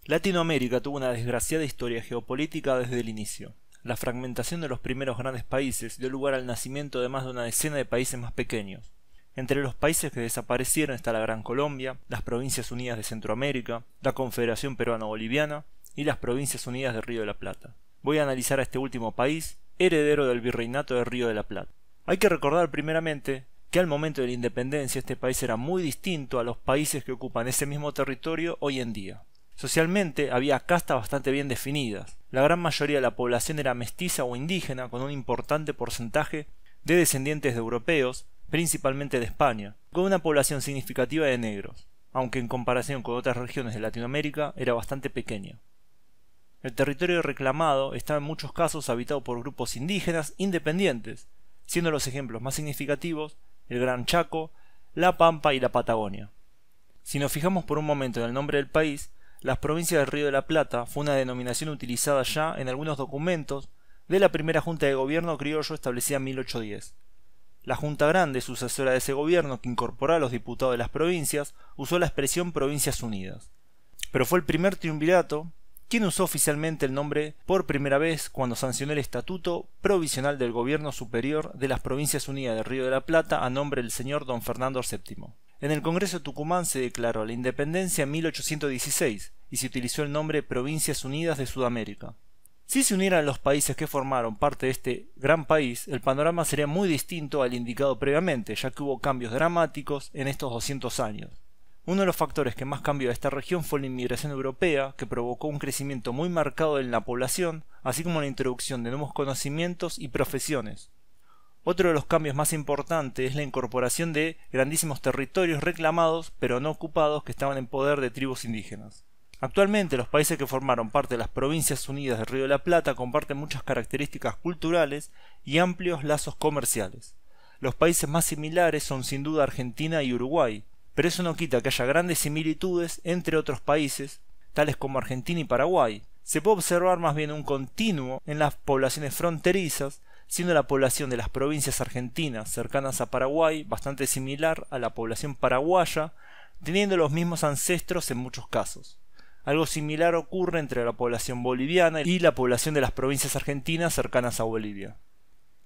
Latinoamérica tuvo una desgraciada historia geopolítica desde el inicio. La fragmentación de los primeros grandes países dio lugar al nacimiento de más de una decena de países más pequeños. Entre los países que desaparecieron está la Gran Colombia, las Provincias Unidas de Centroamérica, la Confederación Peruano-Boliviana y las Provincias Unidas de Río de la Plata. Voy a analizar a este último país, heredero del Virreinato de Río de la Plata. Hay que recordar primeramente que al momento de la independencia este país era muy distinto a los países que ocupan ese mismo territorio hoy en día. Socialmente había castas bastante bien definidas. La gran mayoría de la población era mestiza o indígena, con un importante porcentaje de descendientes de europeos, principalmente de España, con una población significativa de negros, aunque en comparación con otras regiones de Latinoamérica era bastante pequeña. El territorio reclamado estaba en muchos casos habitado por grupos indígenas independientes, siendo los ejemplos más significativos el Gran Chaco, la Pampa y la Patagonia. Si nos fijamos por un momento en el nombre del país, las provincias del Río de la Plata fue una denominación utilizada ya en algunos documentos de la primera Junta de Gobierno criollo establecida en 1810. La Junta Grande, sucesora de ese gobierno que incorporó a los diputados de las provincias, usó la expresión Provincias Unidas. Pero fue el primer triunvirato quien usó oficialmente el nombre por primera vez cuando sancionó el Estatuto Provisional del Gobierno Superior de las Provincias Unidas del Río de la Plata a nombre del señor don Fernando VII. En el Congreso de Tucumán se declaró la independencia en 1816 y se utilizó el nombre Provincias Unidas de Sudamérica. Si se unieran los países que formaron parte de este gran país, el panorama sería muy distinto al indicado previamente, ya que hubo cambios dramáticos en estos 200 años. Uno de los factores que más cambió a esta región fue la inmigración europea, que provocó un crecimiento muy marcado en la población, así como la introducción de nuevos conocimientos y profesiones. Otro de los cambios más importantes es la incorporación de grandísimos territorios reclamados pero no ocupados que estaban en poder de tribus indígenas. Actualmente los países que formaron parte de las Provincias Unidas del Río de la Plata comparten muchas características culturales y amplios lazos comerciales. Los países más similares son sin duda Argentina y Uruguay, pero eso no quita que haya grandes similitudes entre otros países, tales como Argentina y Paraguay. Se puede observar más bien un continuo en las poblaciones fronterizas, siendo la población de las provincias argentinas cercanas a Paraguay bastante similar a la población paraguaya, teniendo los mismos ancestros en muchos casos. Algo similar ocurre entre la población boliviana y la población de las provincias argentinas cercanas a Bolivia.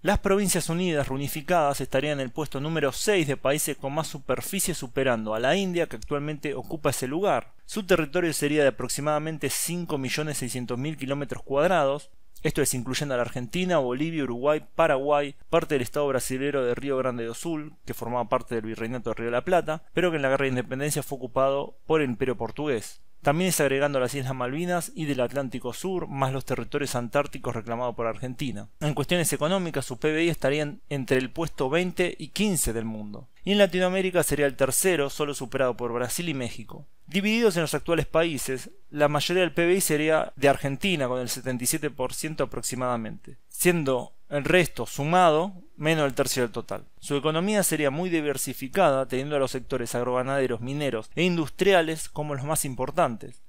Las Provincias Unidas reunificadas estarían en el puesto número 6 de países con más superficie, superando a la India, que actualmente ocupa ese lugar. Su territorio sería de aproximadamente 5.600.000 km², esto es incluyendo a la Argentina, Bolivia, Uruguay, Paraguay, parte del estado brasilero de Río Grande do Sul, que formaba parte del Virreinato de Río de la Plata, pero que en la Guerra de Independencia fue ocupado por el Imperio Portugués. También es agregando las Islas Malvinas y del Atlántico Sur, más los territorios antárticos reclamados por Argentina. En cuestiones económicas, su PBI estaría entre el puesto 20 y 15 del mundo. Y en Latinoamérica sería el tercero, solo superado por Brasil y México. Divididos en los actuales países, la mayoría del PBI sería de Argentina, con el 77% aproximadamente, siendo el resto sumado menos del tercio del total. Su economía sería muy diversificada, teniendo a los sectores agroganaderos, mineros e industriales como los más importantes.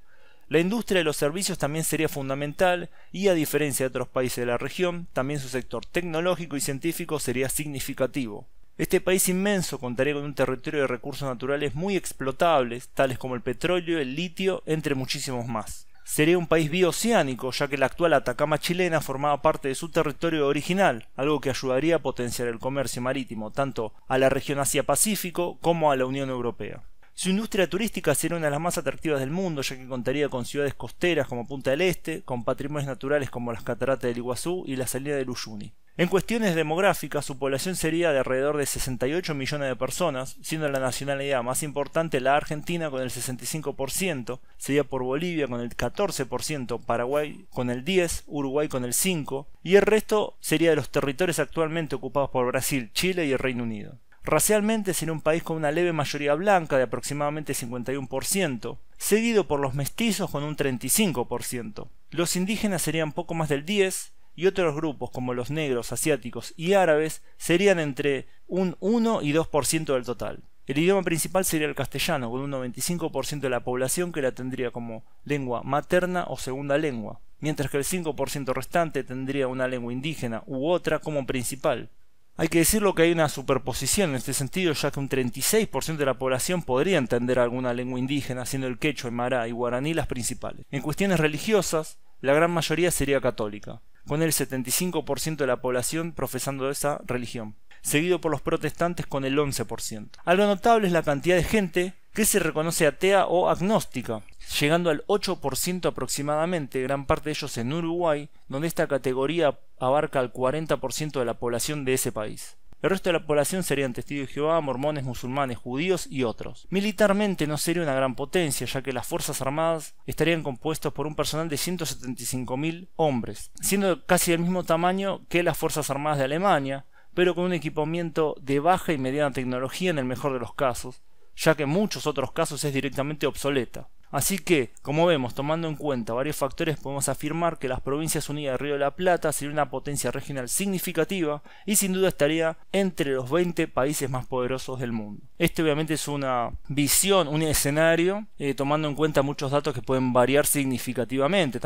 La industria de los servicios también sería fundamental y, a diferencia de otros países de la región, también su sector tecnológico y científico sería significativo. Este país inmenso contaría con un territorio de recursos naturales muy explotables, tales como el petróleo, el litio, entre muchísimos más. Sería un país bioceánico, ya que la actual Atacama chilena formaba parte de su territorio original, algo que ayudaría a potenciar el comercio marítimo tanto a la región Asia-Pacífico como a la Unión Europea. Su industria turística sería una de las más atractivas del mundo, ya que contaría con ciudades costeras como Punta del Este, con patrimonios naturales como las cataratas del Iguazú y la salina del Uyuni. En cuestiones demográficas, su población sería de alrededor de 68 millones de personas, siendo la nacionalidad más importante la Argentina con el 65%, seguida por Bolivia con el 14%, Paraguay con el 10%, Uruguay con el 5%, y el resto sería de los territorios actualmente ocupados por Brasil, Chile y el Reino Unido. Racialmente sería un país con una leve mayoría blanca de aproximadamente 51%, seguido por los mestizos con un 35%. Los indígenas serían poco más del 10%, y otros grupos como los negros, asiáticos y árabes serían entre un 1 y 2% del total. El idioma principal sería el castellano, con un 95% de la población que la tendría como lengua materna o segunda lengua, mientras que el 5% restante tendría una lengua indígena u otra como principal. Hay que decirlo que hay una superposición en este sentido, ya que un 36% de la población podría entender alguna lengua indígena, siendo el quechua, aymara y guaraní las principales. En cuestiones religiosas, la gran mayoría sería católica, con el 75% de la población profesando esa religión, seguido por los protestantes con el 11%. Algo notable es la cantidad de gente que se reconoce atea o agnóstica, llegando al 8% aproximadamente, gran parte de ellos en Uruguay, donde esta categoría abarca al 40% de la población de ese país. El resto de la población serían testigos de Jehová, mormones, musulmanes, judíos y otros. Militarmente no sería una gran potencia, ya que las Fuerzas Armadas estarían compuestas por un personal de 175.000 hombres, siendo casi del mismo tamaño que las Fuerzas Armadas de Alemania, pero con un equipamiento de baja y mediana tecnología en el mejor de los casos, ya que en muchos otros casos es directamente obsoleta. Así que, como vemos, tomando en cuenta varios factores, podemos afirmar que las Provincias Unidas de Río de la Plata sería una potencia regional significativa y sin duda estaría entre los 20 países más poderosos del mundo. Este obviamente es una visión, un escenario, tomando en cuenta muchos datos que pueden variar significativamente.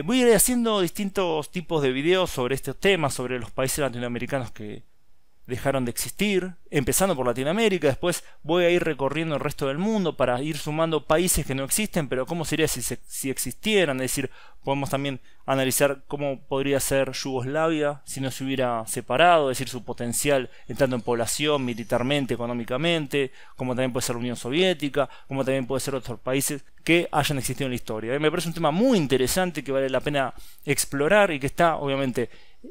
Voy a ir haciendo distintos tipos de videos sobre estos temas, sobre los países latinoamericanos que dejaron de existir, empezando por Latinoamérica. Después voy a ir recorriendo el resto del mundo para ir sumando países que no existen, pero cómo sería si existieran. Es decir, podemos también analizar cómo podría ser Yugoslavia si no se hubiera separado, es decir, su potencial tanto en población, militarmente, económicamente, como también puede ser la Unión Soviética, como también puede ser otros países que hayan existido en la historia. Me parece un tema muy interesante que vale la pena explorar y que está obviamente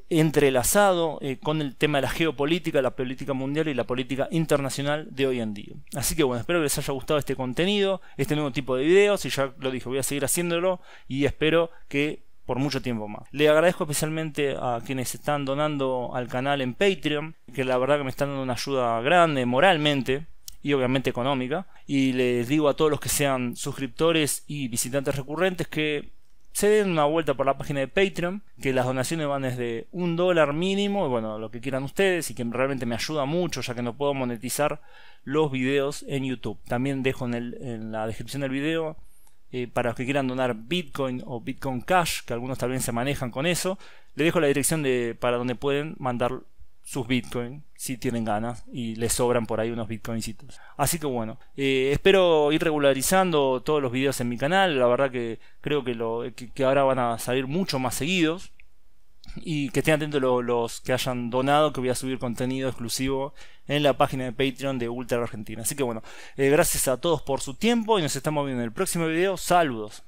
entrelazado con el tema de la geopolítica, la política mundial y la política internacional de hoy en día. Así que bueno, espero que les haya gustado este contenido, este nuevo tipo de videos, y ya lo dije, voy a seguir haciéndolo y espero que por mucho tiempo más. Le agradezco especialmente a quienes están donando al canal en Patreon, que la verdad que me están dando una ayuda grande moralmente y obviamente económica, y les digo a todos los que sean suscriptores y visitantes recurrentes que se den una vuelta por la página de Patreon, que las donaciones van desde $1 mínimo, y bueno, lo que quieran ustedes, y que realmente me ayuda mucho, ya que no puedo monetizar los videos en YouTube. También dejo en la descripción del video, para los que quieran donar Bitcoin o Bitcoin Cash, que algunos tal vez se manejan con eso, les dejo la dirección para donde pueden mandar sus Bitcoin si tienen ganas y les sobran por ahí unos Bitcoincitos. Así que bueno, espero ir regularizando todos los videos en mi canal. La verdad que creo que ahora van a salir mucho más seguidos, y que estén atentos los que hayan donado, que voy a subir contenido exclusivo en la página de Patreon de Ultra Argentina. Así que bueno, gracias a todos por su tiempo y nos estamos viendo en el próximo video. Saludos.